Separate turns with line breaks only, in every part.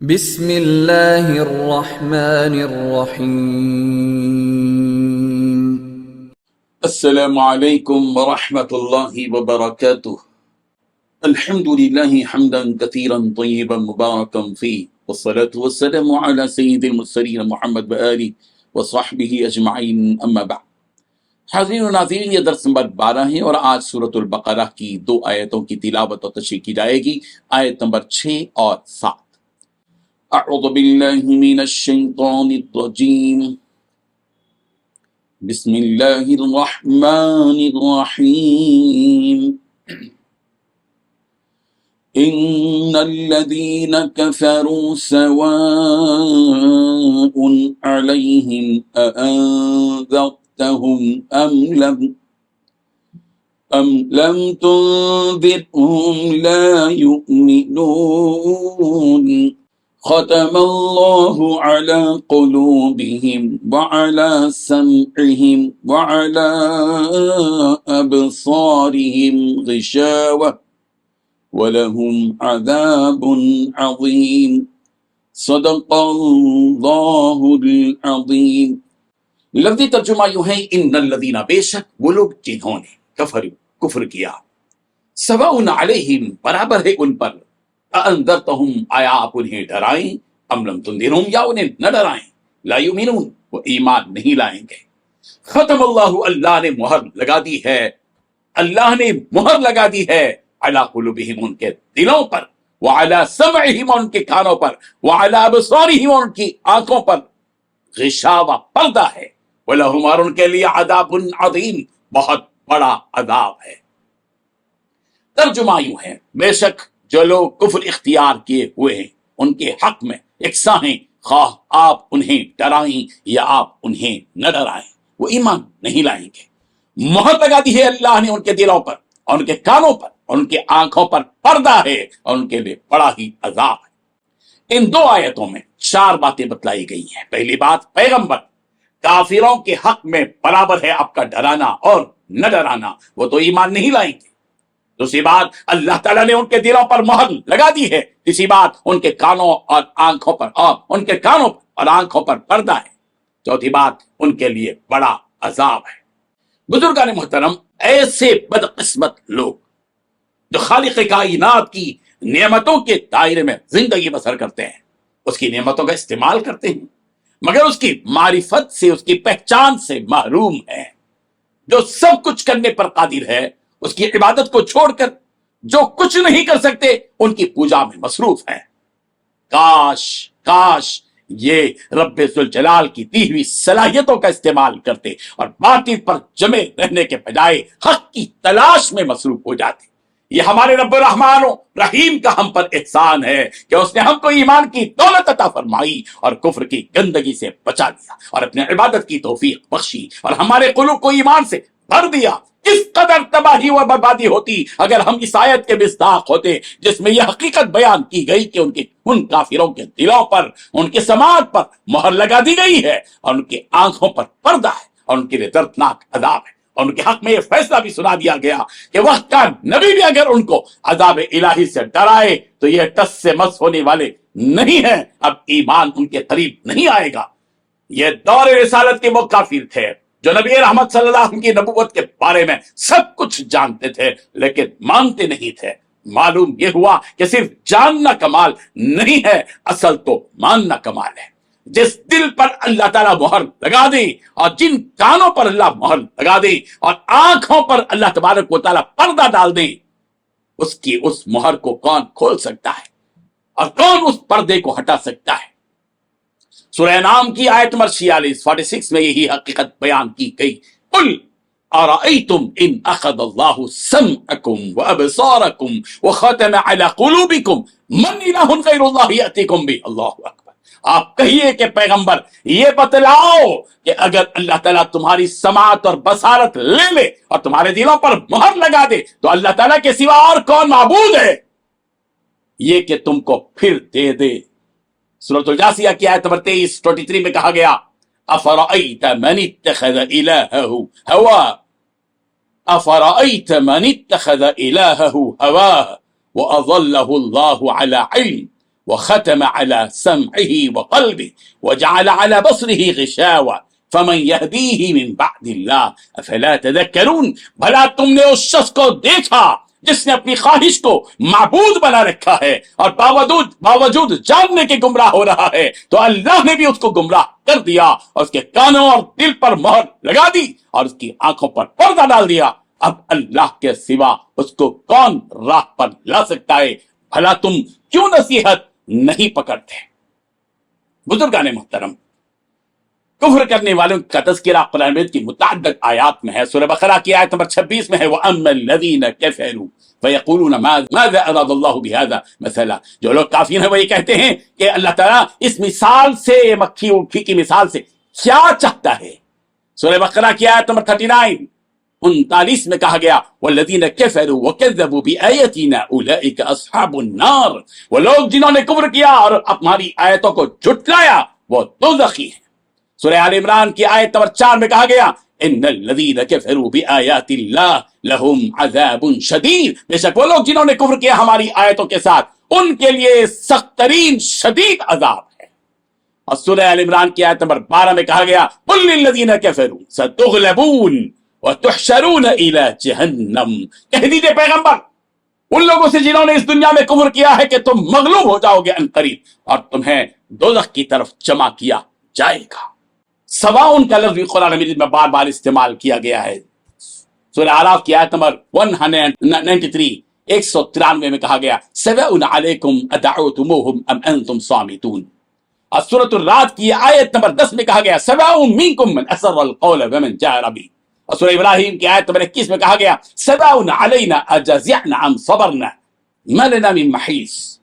بسم اللہ الرحمن الرحیم۔
السلام علیکم ورحمۃ اللہ وبرکاتہ۔ الحمد للہ حمدا کثیرا طیبا مبارکا فیہ، والصلاة والسلام علی سید المرسلین محمد وآلہ وصحبہ اجمعین، اما بعد۔ حاضرین و ناظرین، یہ درس نمبر 12 ہے اور آج سورۃ البقرہ کی 2 آیتوں کی تلاوت و تشریح کی جائے گی، آیت نمبر 6 اور 7۔ اعوذ باللہ من الشیطان الرجیم، بسم اللہ الرحمن الرحیم۔ ان الذین کفروا سواء علیہم اانذرتہم ام لم تنذرہم لا یؤمنون۔ ختم اللہ علی قلوبہم وعلی سمعہم وعلی ابصارہم غشاوہ ولہم عذاب عظیم۔ صدق اللہ العظیم۔ لفظی ترجمہ یوں ہے، ان الذین، بے شک وہ لوگ جنہوں نے کفر کیا، سواء علیہم، برابر ہے ان پر، انذرتہم، آیا آپ انہیں ڈرائیں، ام لم تنذرہم، یا انہیں نہ ڈرائیں، لا یؤمنون، وہ ایمان نہیں لائیں گے۔ ختم اللہ، اللہ نے مہر لگا دی ہے، اللہ نے مہر لگا دی ہے، علی قلوبہم، ان کے دلوں پر، وعلی سمعہم، ان کے کانوں پر، وعلی ابصارہم، ان کی آنکھوں پر، غشاوہ، پردہ ہے، ولہم، اور ان کے لیے عذاب عظیم، بہت بڑا عذاب ہے۔ ترجمہ یوں ہے، بے شک جو لوگ کفر اختیار کیے ہوئے ہیں ان کے حق میں یکساں ہیں، خواہ آپ انہیں ڈرائیں یا آپ انہیں نہ ڈرائیں، وہ ایمان نہیں لائیں گے۔ مہر لگا دی ہے اللہ نے ان کے دلوں پر اور ان کے کانوں پر اور ان کے آنکھوں پر، پردہ ہے اور ان کے لیے بڑا ہی عذاب ہے۔ ان 2 آیتوں میں 4 باتیں بتلائی گئی ہیں۔ پہلی بات، پیغمبر کافروں کے حق میں برابر ہے آپ کا ڈرانا اور نہ ڈرانا، وہ تو ایمان نہیں لائیں گے۔ دوسری بات، اللہ تعالیٰ نے ان کے دلوں پر مہر لگا دی ہے۔ تیسری بات، ان کے کانوں اور آنکھوں پر پردہ ہے۔ چوتھی بات، ان کے لیے بڑا عذاب ہے۔ بزرگان محترم، ایسے بدقسمت لوگ جو خالق کائنات کی نعمتوں کے دائرے میں زندگی بسر کرتے ہیں، اس کی نعمتوں کا استعمال کرتے ہیں، مگر اس کی معرفت سے، اس کی پہچان سے محروم ہیں، جو سب کچھ کرنے پر قادر ہے، اس کی عبادت کو چھوڑ کر جو کچھ نہیں کر سکتے ان کی پوجا میں مصروف ہیں۔ کاش یہ رب ذوالجلال کی دی ہوئی صلاحیتوں کا استعمال کرتے اور باطل پر جمے رہنے کے بجائے حق کی تلاش میں مصروف ہو جاتے۔ یہ ہمارے رب الرحمن رحیم کا ہم پر احسان ہے کہ اس نے ہم کو ایمان کی دولت عطا فرمائی اور کفر کی گندگی سے بچا لیا اور اپنے عبادت کی توفیق بخشی اور ہمارے قلوب کو ایمان سے بھر دیا۔ کس قدر تباہی و بربادی ہوتی اگر ہم اس آیت کے مصداق ہوتے جس میں یہ حقیقت بیان کی گئی کہ ان کافروں کے دلوں پر، ان کے سماعت پر مہر لگا دی گئی ہے اور ان کی آنکھوں پر پردہ ہے اور ان کے لیے دردناک عذاب ہے، اور ان کے حق میں یہ فیصلہ بھی سنا دیا گیا کہ وقت کا نبی بھی اگر ان کو عذاب الہی سے ڈرائے تو یہ ٹس سے مس ہونے والے نہیں ہیں، اب ایمان ان کے قریب نہیں آئے گا۔ یہ دور رسالت کے وہ کافر تھے جو نبی رحمت صلی اللہ علیہ وسلم کی نبوت کے بارے میں سب کچھ جانتے تھے لیکن مانتے نہیں تھے۔ معلوم یہ ہوا کہ صرف جاننا کمال نہیں ہے، اصل تو ماننا کمال ہے۔ جس دل پر اللہ تعالیٰ مہر لگا دے اور جن کانوں پر اللہ مہر لگا دے اور آنکھوں پر اللہ تبارک و تعالیٰ پردہ ڈال دے، اس مہر کو کون کھول سکتا ہے اور کون اس پردے کو ہٹا سکتا ہے؟ سورہ نام کی آیت نمبر 46 میں یہی حقیقت بیان کی گئی۔ قل ارأیتم ان اخذ اللہ سمعکم وابصارکم وختم علی قلوبکم من الہ غیر اللہ یأتیکم بہ۔ اللہ اکبر۔ آپ کہیے کہ پیغمبر یہ بتلاؤ کہ اگر اللہ تعالیٰ تمہاری سماعت اور بصارت لے لے اور تمہارے دلوں پر مہر لگا دے تو اللہ تعالیٰ کے سوا اور کون معبود ہے یہ کہ تم کو پھر دے دے۔ سورۃ الجاثیہ کی آیت نمبر 23 میں کہا گیا، افرأیت من اتخذ الہہ ہواہ، افرأیت من اتخذ الہہ ہواہ وَأَضَلَّهُ اللَّهُ عَلَى عِلْمٍ وختم على سمعه وقلبه وجعل على بصره غشاوة فمن يهديه من بعد الله افلا تذكرون. بھلا تم نے اس شخص کو دیکھا جس نے اپنی خواہش کو معبود بنا رکھا ہے اور باوجود جاننے کے گمراہ ہو رہا ہے، تو اللہ نے بھی اس کو گمراہ کر دیا اور اس کے کانوں اور دل پر مہر لگا دی اور اس کی آنکھوں پر پردہ ڈال دیا. اب اللہ کے سوا اس کو کون راہ پر لا سکتا ہے؟ بھلا تم کیوں نصیحت نہیں پکڑتے؟ بزرگان محترم، کفر کرنے والوں کا تذکرہ قرآن مجید کی متعدد آیات میں ہے. سورہ بقرہ کی آیت نمبر 26 میں ہے وَأَمَّا الَّذِينَ كَفَرُوا فَيَقُولُونَ مَاذَا أَرَادَ اللَّهُ بِهَذَا مَثَلًا. جو لوگ کافر ہیں وہ یہ کہتے ہیں کہ اللہ تعالیٰ اس مثال سے، مکھی اکھی کی مثال سے کیا چاہتا ہے. سورہ بقرہ کی آیت نمبر 39 میں کہا گیا وَالَّذِينَ كَفَرُوا وَكَذَّبُوا بِآيَاتِنَا أُولَئِكَ أَصْحَابُ النَّارِ. وہ لوگ جنہوں نے کفر کیا اور ہماری آیتوں کو جھٹلایا وہ دوزخی ہیں. سورہ آل عمران کی آیت نمبر 4 میں کہا گیا ان الذین کفروا بآیات اللہ لہم عذاب شدید. بے شک وہ لوگ جنہوں نے کفر کیا ہماری آیتوں کے ساتھ ان کے لیے سخت ترین شدید عذاب ہے. اور سورہ آل عمران کی آیت نمبر 12 میں کہا گیا قل للذین کفروا ستغلبون وتحشرون الی جہنم. کہہ دیجئے پیغمبر ان لوگوں سے جنہوں نے اس دنیا میں کفر کیا ہے کہ تم مغلوب ہو جاؤ گے عنقریب اور تمہیں دوزخ کی طرف جمع کیا جائے گا. سواؤن کا لفظ بھی قرآن مجید میں بار بار استعمال کیا گیا ہے. سورہ اعراف کی آیت نمبر 193 میں کہا گیا سواء علیکم ادعوتموہم ام انتم صامتون. اور سورۃ الرعد کی آیت نمبر 10 میں کہا گیا سواء منکم من اسر القول ومن جہر به. اور سورہ ابراہیم کی آیت نمبر 21 میں کہا گیا سواء علینا اجزعنا ام صبرنا ما لنا من محیص.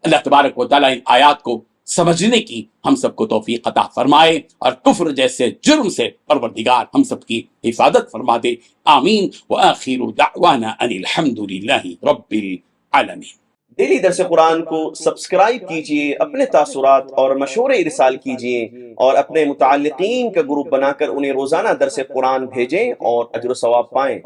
اللہ تبارک و تعالیٰ ان آیات کو سمجھنے کی ہم سب کو توفیق عطا فرمائے اور کفر جیسے جرم سے پروردگار ہم سب کی حفاظت فرما دے. آمین. وآخر دعوانا ان الحمد للہ رب العالمین.
ڈیلی درس قرآن کو سبسکرائب کیجئے، اپنے تاثرات اور مشورے ارسال کیجئے اور اپنے متعلقین کا گروپ بنا کر انہیں روزانہ درس قرآن بھیجیں اور اجر و ثواب پائیں.